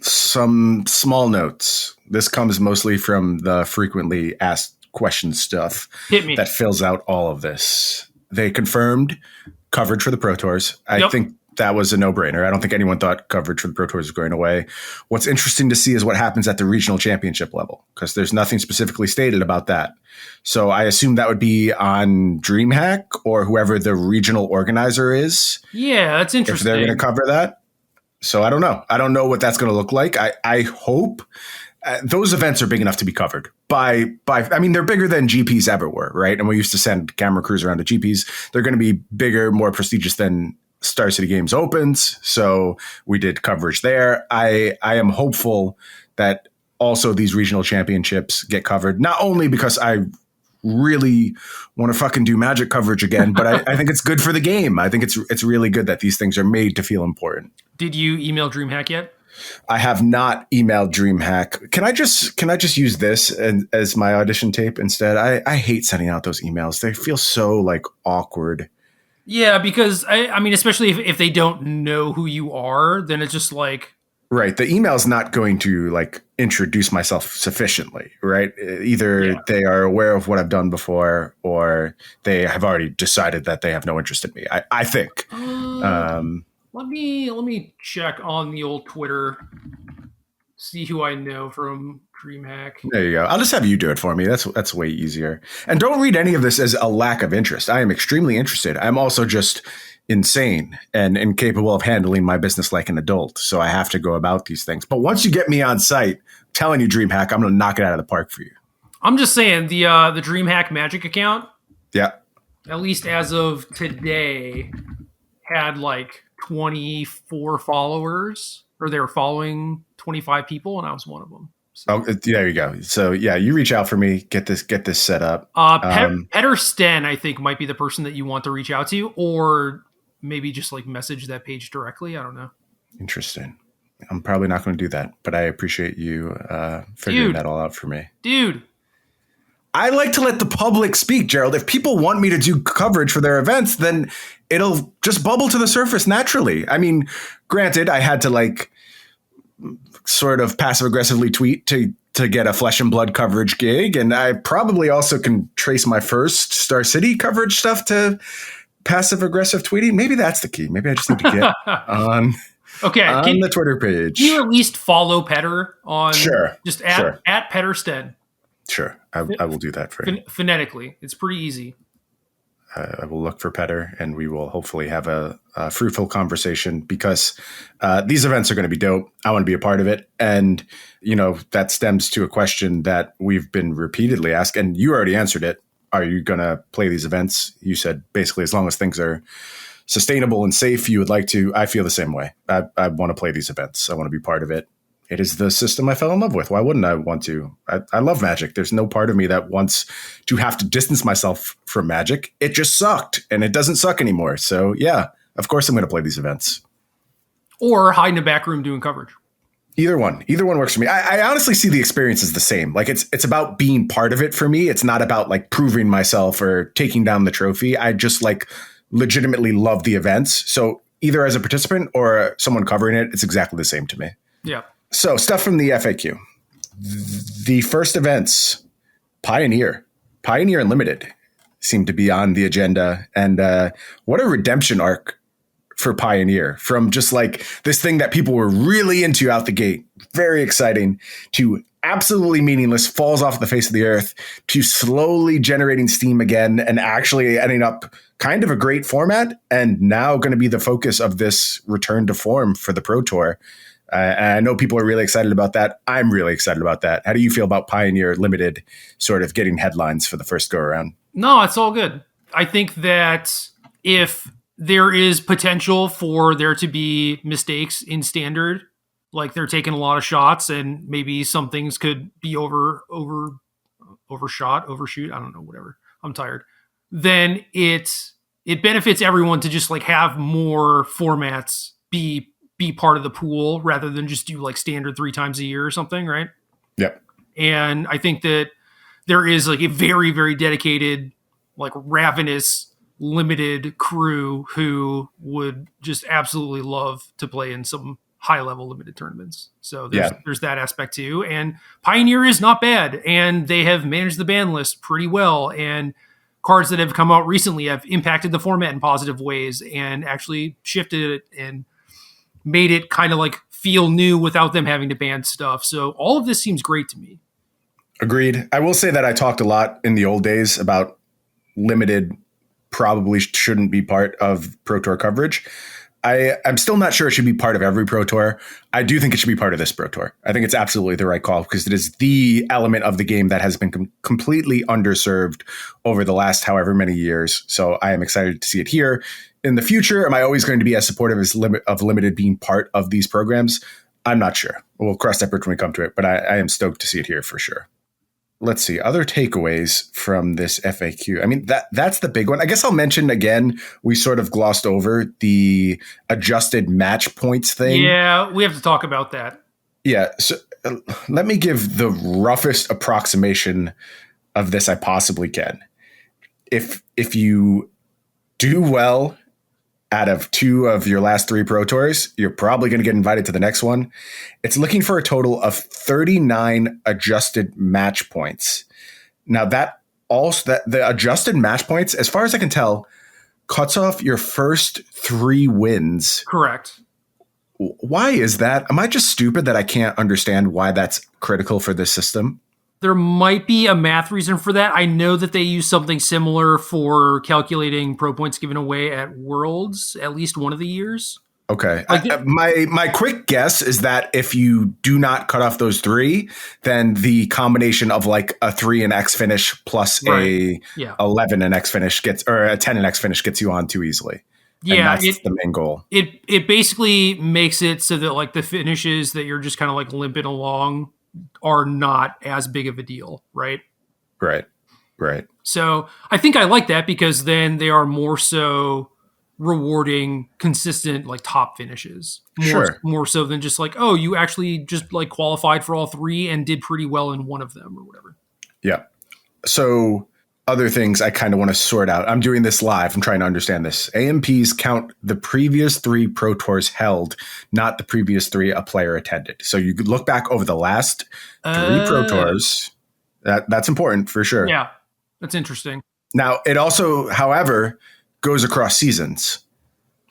Some small notes. This comes mostly from the frequently asked question stuff that fills out all of this. They confirmed coverage for the Pro Tours. I think that was a no-brainer. I don't think anyone thought coverage for the Pro Tours was going away. What's interesting to see is what happens at the regional championship level, because there's nothing specifically stated about that. So I assume that would be on DreamHack or whoever the regional organizer is. Yeah, that's interesting. If they're going to cover that. So I don't know. I don't know what that's going to look like. I hope those events are big enough to be covered by, I mean, they're bigger than GPs ever were, right? And we used to send camera crews around to GPs. They're going to be bigger, more prestigious than Star City Games Opens. So we did coverage there. I am hopeful that also these regional championships get covered, not only because I really want to fucking do Magic coverage again, but I think it's good for the game. I think it's really good that these things are made to feel important. Did you email DreamHack yet? I have not emailed DreamHack. Can I just use this as my audition tape instead? I hate sending out those emails. They feel so like awkward. Yeah, because I mean, especially if they don't know who you are, then it's just like, right. The email's not going to like introduce myself sufficiently, right? Either they are aware of what I've done before, or they have already decided that they have no interest in me. I think. Let me check on the old Twitter, see who I know from DreamHack. There you go. I'll just have you do it for me. That's way easier. And don't read any of this as a lack of interest. I am extremely interested. I'm also just insane and incapable of handling my business like an adult. So I have to go about these things. But once you get me on site, I'm telling you, DreamHack, I'm going to knock it out of the park for you. I'm just saying the DreamHack Magic account. Yeah. At least as of today, had like 24 followers, or they were following 25 people, and I was one of them. Oh, there you go. So yeah, you reach out for me, get this set up. Petter Sten, I think, might be the person that you want to reach out to, or maybe just like message that page directly. I don't know. Interesting. I'm probably not going to do that, but I appreciate you figuring that all out for me. Dude. I like to let the public speak, Gerald. If people want me to do coverage for their events, then it'll just bubble to the surface naturally. I mean, granted, I had to like sort of passive aggressively tweet to get a Flesh and Blood coverage gig. And I probably also can trace my first Star City coverage stuff to passive aggressive tweeting. Maybe that's the key. Maybe I just need to get on the Twitter page. Can you at least follow Petter on just at Petter Sten? Sure. I will do that for you. Phonetically. It's pretty easy. I will look for Petter, and we will hopefully have a fruitful conversation because these events are going to be dope. I want to be a part of it. And, that stems to a question that we've been repeatedly asked, and you already answered it. Are you going to play these events? You said basically as long as things are sustainable and safe, you would like to. I feel the same way. I want to play these events. I want to be part of it. It is the system I fell in love with. Why wouldn't I want to? I love Magic. There's no part of me that wants to have to distance myself from Magic. It just sucked, and it doesn't suck anymore. So, yeah, of course I'm going to play these events. Or hide in a back room doing coverage. Either one works for me. I honestly see the experience as the same. Like it's about being part of it for me. It's not about like proving myself or taking down the trophy. I just like legitimately love the events. So either as a participant or someone covering it, it's exactly the same to me. Yeah. So stuff from the FAQ. The first events, Pioneer Unlimited seem to be on the agenda. And what a redemption arc for Pioneer, from just like this thing that people were really into out the gate, very exciting, to absolutely meaningless, falls off the face of the earth, to slowly generating steam again and actually ending up kind of a great format, and now going to be the focus of this return to form for the Pro Tour. And I know people are really excited about that. I'm really excited about that. How do you feel about Pioneer Limited sort of getting headlines for the first go around? No, it's all good. I think that if there is potential for there to be mistakes in standard, like they're taking a lot of shots and maybe some things could be overshot, overshoot. I don't know, whatever. I'm tired. Then it benefits everyone to just like have more formats be part of the pool rather than just do like standard 3 times a year or something. Right. Yep. And I think that there is like a very, very dedicated, like ravenous limited crew who would just absolutely love to play in some high level limited tournaments. So there's that aspect too. And Pioneer is not bad, and they have managed the ban list pretty well. And cards that have come out recently have impacted the format in positive ways and actually shifted it and made it kind of like feel new without them having to ban stuff. So all of this seems great to me. Agreed. I will say that I talked a lot in the old days about limited probably shouldn't be part of Pro Tour coverage. I'm still not sure it should be part of every Pro Tour. I do think it should be part of this Pro Tour. I think it's absolutely the right call because it is the element of the game that has been completely underserved over the last however many years. So I am excited to see it here. In the future, am I always going to be as supportive of limited being part of these programs? I'm not sure. We'll cross that bridge when we come to it, but I am stoked to see it here for sure. Let's see, other takeaways from this FAQ. I mean, that's the big one. I guess I'll mention again, we sort of glossed over the adjusted match points thing. Yeah, we have to talk about that. Yeah, so let me give the roughest approximation of this I possibly can. If you do well out of 2 of your last 3 Pro Tours, you're probably going to get invited to the next one. It's looking for a total of 39 adjusted match points. Now that the adjusted match points, as far as I can tell, cuts off your first 3 wins. Correct. Why is that? Am I just stupid that I can't understand why that's critical for this system? There might be a math reason for that. I know that they use something similar for calculating pro points given away at Worlds, at least one of the years. Okay. My quick guess is that if you do not cut off those 3, then the combination of like a 3 and X finish plus a 11 and X finish or a 10 and X finish gets you on too easily. Yeah, and that's the main goal. It basically makes it so that like the finishes that you're just kind of like limping along are not as big of a deal, right? Right. Right. So I think I like that because then they are more so rewarding consistent like top finishes Sure. more so than just like, oh, you actually just like qualified for all three and did pretty well in one of them or whatever. Yeah. So other things I kind of want to sort out. I'm doing this live. I'm trying to understand this. AMPs count the previous 3 Pro Tours held, not the previous 3 a player attended. So you could look back over the last 3 Pro Tours. That's important for sure. Yeah, that's interesting. Now, it also, however, goes across seasons.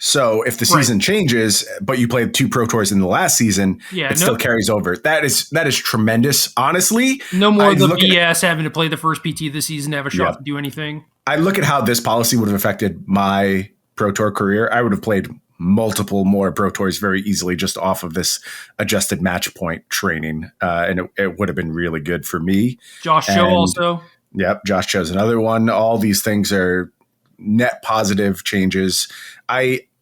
So if the season changes, but you played 2 Pro Tours in the last season, still carries over. That is tremendous. Honestly, no more of the BS having to play the first PT this season to have a shot to do anything. I look at how this policy would have affected my Pro Tour career. I would have played multiple more Pro Tours very easily just off of this adjusted match point training. And it would have been really good for me. Josh Cho also. Yep. Josh Cho's another one. All these things are net positive changes.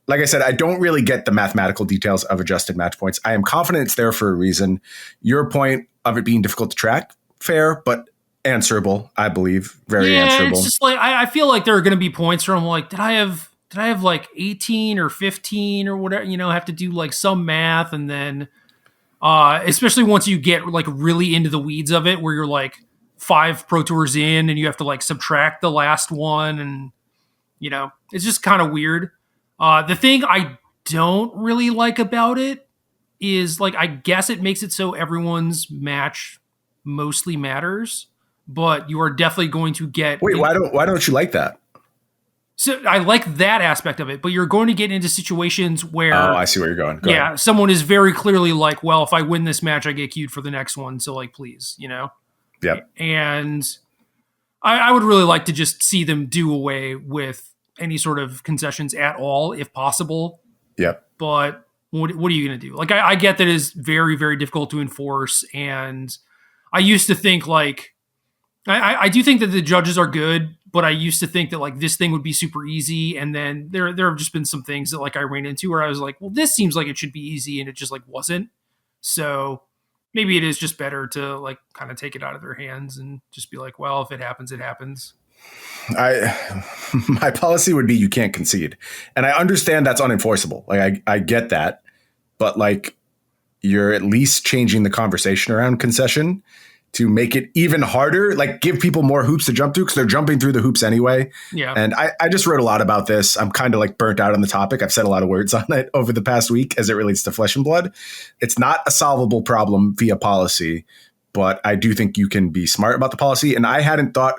Like I said, I don't really get the mathematical details of adjusted match points. I am confident it's there for a reason. Your point of it being difficult to track, fair, but answerable, I believe. Very answerable. It's just like, I feel like there are going to be points where I'm like, did I have like 18 or 15 or whatever, have to do like some math. And then, especially once you get like really into the weeds of it, where you're like 5 Pro Tours in and you have to like subtract the last one. And, it's just kind of weird. The thing I don't really like about it is like, I guess it makes it so everyone's match mostly matters, but you are definitely going to get. Wait, why don't you like that? So I like that aspect of it, but you're going to get into situations where. Oh, I see where you're going. Go ahead. Someone is very clearly like, well, if I win this match, I get queued for the next one. So like, please, Yep. And I would really like to just see them do away with any sort of concessions at all, if possible. Yep. But what are you going to do? Like, I get that it is very, very difficult to enforce. And I used to think like, I do think that the judges are good, but I used to think that like this thing would be super easy. And then there have just been some things that like I ran into where I was like, well, this seems like it should be easy. And it just like wasn't. So maybe it is just better to like kind of take it out of their hands and just be like, well, if it happens, it happens. My policy would be you can't concede. And I understand that's unenforceable. Like I get that, but like you're at least changing the conversation around concession to make it even harder, like give people more hoops to jump through because they're jumping through the hoops anyway. Yeah. And I just wrote a lot about this. I'm kind of like burnt out on the topic. I've said a lot of words on it over the past week as it relates to Flesh and Blood. It's not a solvable problem via policy, but I do think you can be smart about the policy. And I hadn't thought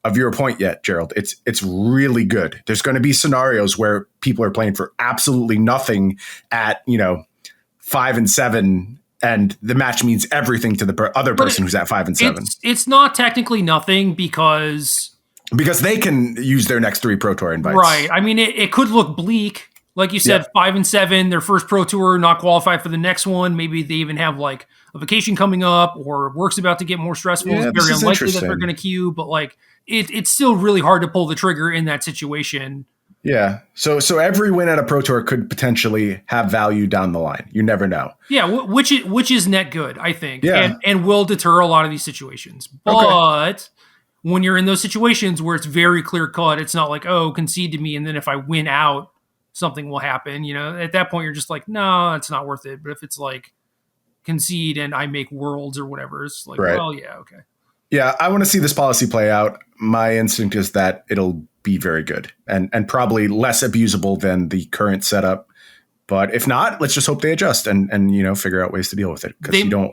of your point yet, Gerald. It's really good. There's going to be scenarios where people are playing for absolutely nothing at, 5 and 7, and the match means everything to the other person who's at 5 and 7. It's not technically nothing because they can use their next 3 Pro Tour invites. Right. I mean, it could look bleak. Like you said, 5 and 7, their first Pro Tour, not qualified for the next one. Maybe they even have like a vacation coming up or work's about to get more stressful. Yeah, it's very unlikely that they're going to queue, but like it's still really hard to pull the trigger in that situation. Yeah. So every win at a Pro Tour could potentially have value down the line. You never know. Yeah, which is net good, I think. Yeah. And will deter a lot of these situations. But when you're in those situations where it's very clear cut, it's not like, oh, concede to me, and then if I win out, something will happen. At that point, you're just like, no, it's not worth it. But if it's like concede and I make worlds or whatever, it's like, well, yeah, okay. Yeah, I want to see this policy play out. My instinct is that it'll be very good and probably less abusable than the current setup. But if not, let's just hope they adjust and figure out ways to deal with it. Because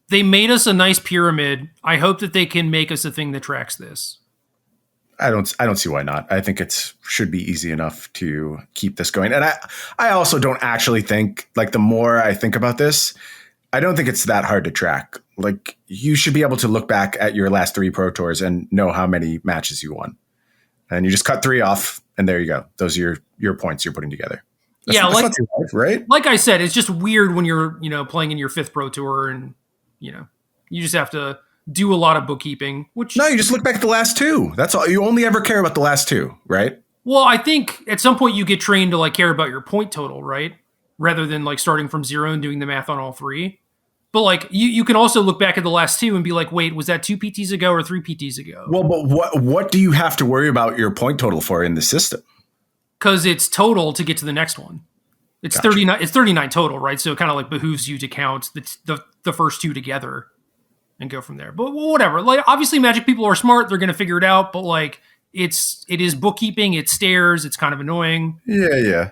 they made us a nice pyramid. I hope that they can make us a thing that tracks this. I don't see why not. I think it should be easy enough to keep this going. And I also don't actually think, like, the more I think about this, I don't think it's that hard to track. Like, you should be able to look back at your last 3 Pro Tours and know how many matches you won. And you just cut 3 off, and there you go. Those are your points you're putting together. That's not too hard, right? Like I said, it's just weird when you're, playing in your 5th Pro Tour and, you just have to do a lot of bookkeeping. No, you just look back at the last 2. That's all. You only ever care about the last 2, right? Well, I think at some point you get trained to like care about your point total, right? Rather than like starting from 0 and doing the math on all 3. But like you can also look back at the last two and be like, wait, was that 2 PTs ago or 3 PTs ago? Well, but what do you have to worry about your point total for in the system? Because it's total to get to the next one. It's gotcha. 39. It's 39 total, right? So it kind of like behooves you to count the first two together and go from there. But whatever. Like obviously, Magic people are smart; they're going to figure it out. But like it is bookkeeping. It's stairs. It's kind of annoying. Yeah.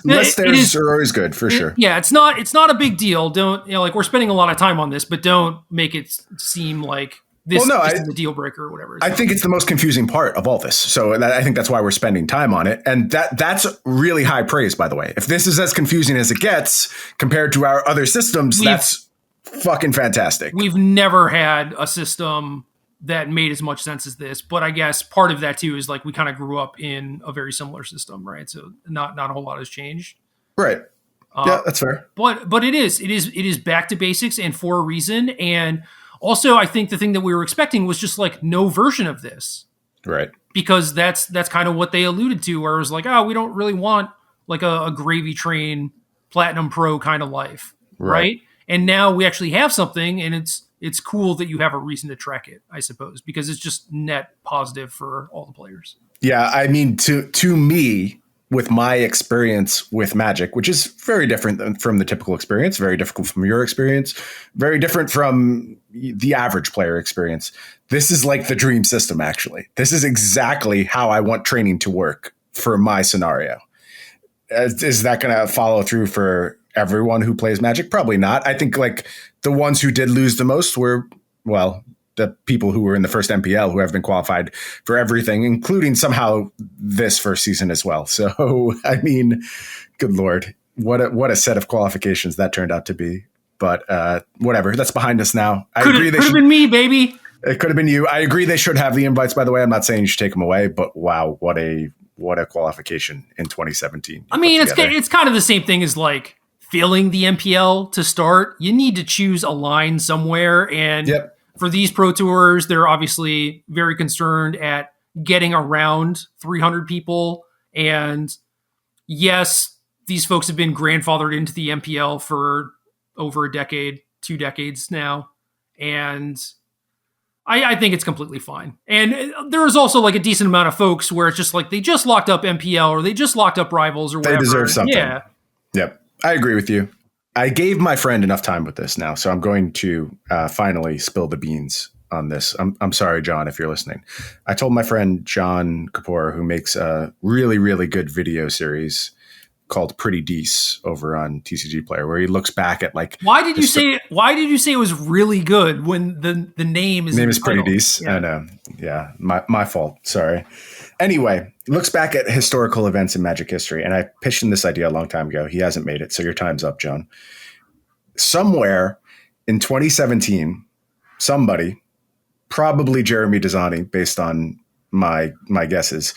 Less stairs are always good for sure. Yeah, it's not a big deal. Don't like we're spending a lot of time on this, but don't make it seem like. This is a deal breaker or whatever. I think it's the most confusing part of all this. So I think that's why we're spending time on it. And that's really high praise, by the way. If this is as confusing as it gets compared to our other systems, that's fucking fantastic. We've never had a system that made as much sense as this. But I guess part of that too is like we kind of grew up in a very similar system, right? So not a whole lot has changed. Right. Yeah, that's fair. But it is back to basics and for a reason. And also, I think the thing that we were expecting was just like no version of this. Right. Because that's kind of what they alluded to, where it was like, oh, we don't really want like a gravy train Platinum Pro kind of life. Right. And now we actually have something, and it's cool that you have a reason to track it, I suppose, because it's just net positive for all the players. Yeah. I mean, to me, with my experience with Magic, which is very different from the typical experience, very difficult from your experience, very different from the average player experience. This is like the dream system, actually. This is exactly how I want training to work for my scenario. Is that going to follow through for everyone who plays Magic? Probably not. I think like the ones who did lose the most were, well, the people who were in the first MPL who have been qualified for everything, including somehow this first season as well. So, I mean, good Lord, what a set of qualifications that turned out to be. But whatever, that's behind us now. I agree. Could have been me, baby. It could have been you. I agree they should have the invites, by the way. I'm not saying you should take them away, but wow, what a qualification in 2017. I mean, it's kind of the same thing as like filling the MPL to start. You need to choose a line somewhere. And for these pro tours, they're obviously very concerned at getting around 300 people. And yes, these folks have been grandfathered into the MPL for over a decade, 2 decades now. And I think it's completely fine. And there is also like a decent amount of folks where it's just like they just locked up MPL or they just locked up Rivals or whatever. They deserve something. Yeah. Yep. I agree with you. I gave my friend enough time with this now, so I'm going to finally spill the beans on this. I'm sorry, John, if you're listening. I told my friend John Kapoor, who makes a really, really good video series called Pretty Dece over on TCG Player, where he looks back at like. Why did you say it was really good when the name is? The name is Pretty Dece. Yeah. I know. Yeah, my fault. Sorry. Anyway, looks back at historical events in Magic history, and I pitched him this idea a long time ago. He hasn't made it, so your time's up, John. Somewhere in 2017, somebody, probably Jeremy Desani, based on my guesses,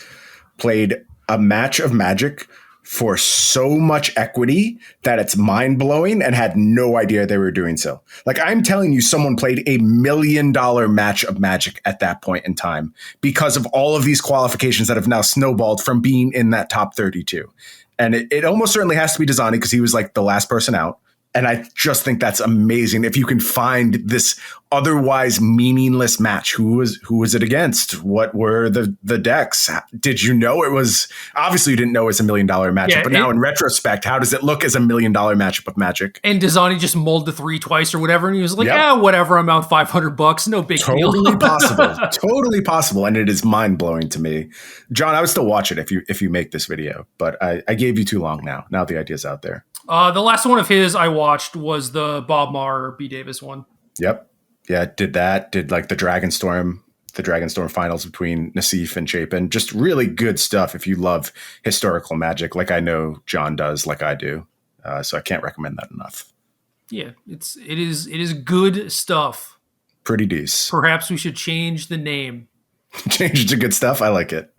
played a match of Magic for so much equity that it's mind-blowing and had no idea they were doing so. Like, I'm telling you, someone played $1 million match of Magic at that point in time because of all of these qualifications that have now snowballed from being in that top 32. And it almost certainly has to be Desani because he was like the last person out. And I just think that's amazing. If you can find this otherwise meaningless match, who was it against? What were the decks? Did you know it was? Obviously, you didn't know it was $1 million matchup. But now in retrospect, how does it look as $1 million matchup of Magic? And Desani just mulled the 3 twice or whatever, and he was like, whatever. I'm out $500. No big deal. Totally possible. Totally possible, and it is mind blowing to me. John, I would still watch it if you make this video, but I gave you too long now. Now the idea's out there. The last one of his I watched was the Bob Maher B. Davis one. Yep. Yeah, did like the Dragonstorm finals between Nassif and Chapin. Just really good stuff if you love historical Magic, like I know John does, like I do. So I can't recommend that enough. Yeah, it is good stuff. Pretty Dece. Perhaps we should change the name. Change it to good stuff. I like it.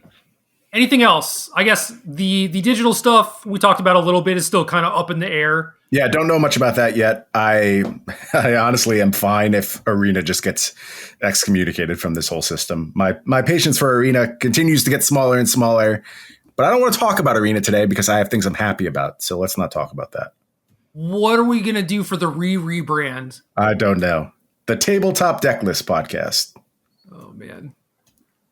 Anything else? I guess the digital stuff we talked about a little bit is still kind of up in the air. Yeah, don't know much about that yet. I honestly am fine if Arena just gets excommunicated from this whole system. My patience for Arena continues to get smaller and smaller, but I don't want to talk about Arena today because I have things I'm happy about. So let's not talk about that. What are we going to do for the rebrand? I don't know. The Tabletop Decklist podcast Oh, man.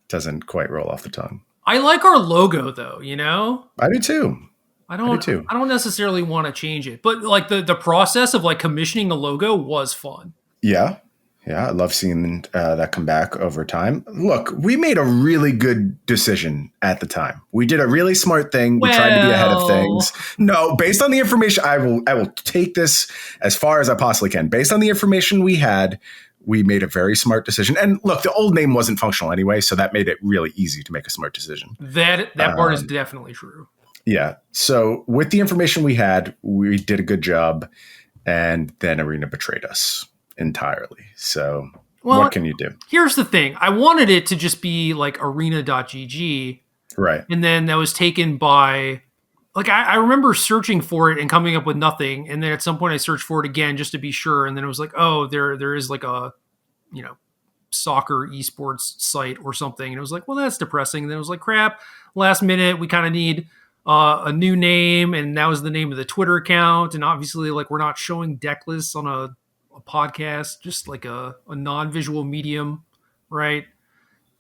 doesn't quite roll off the tongue. I like our logo, though, you know? I do too. I don't necessarily want to change it, but like the process of like commissioning a logo was fun. Yeah. Yeah. I love seeing that come back over time. Look, we made a really good decision at the time. We did a really smart thing. We tried to be ahead of things. No, based on the information, I will take this as far as I possibly can. Based on the information we had, we made a very smart decision. And look, the old name wasn't functional anyway, so that made it really easy to make a smart decision. That part is definitely true. Yeah. So with the information we had, we did a good job, and then Arena betrayed us entirely. So what can you do? Here's the thing. I wanted it to just be like arena.gg. Right. And then that was taken by, like, I remember searching for it and coming up with nothing. And then at some point I searched for it again just to be sure. And then it was like, oh, there is like a, soccer esports site or something. And it was like, well, that's depressing. And then it was like, crap, last minute, we kind of need a new name. And that was the name of the Twitter account. And obviously, like, we're not showing deck lists on a podcast, just like a non-visual medium, right?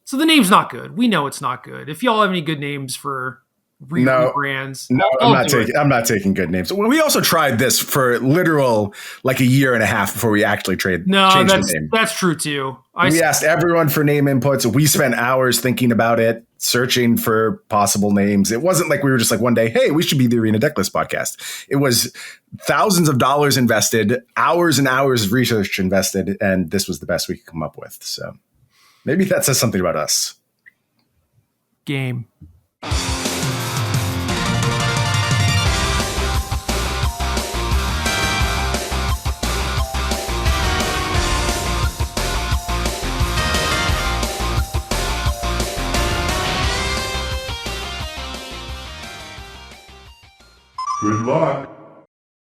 So the name's not good. We know it's not good. If y'all have any good names for brands, no, I'm not taking good names. We also tried this for literal like a year and a half before we actually changed the name. That's true too. We asked everyone for name inputs. We spent hours thinking about it, searching for possible names. It wasn't like we were just like one day, hey, we should be the Arena Decklist podcast. It was thousands of dollars invested, hours and hours of research invested, and this was the best we could come up with. So maybe that says something about us. Game.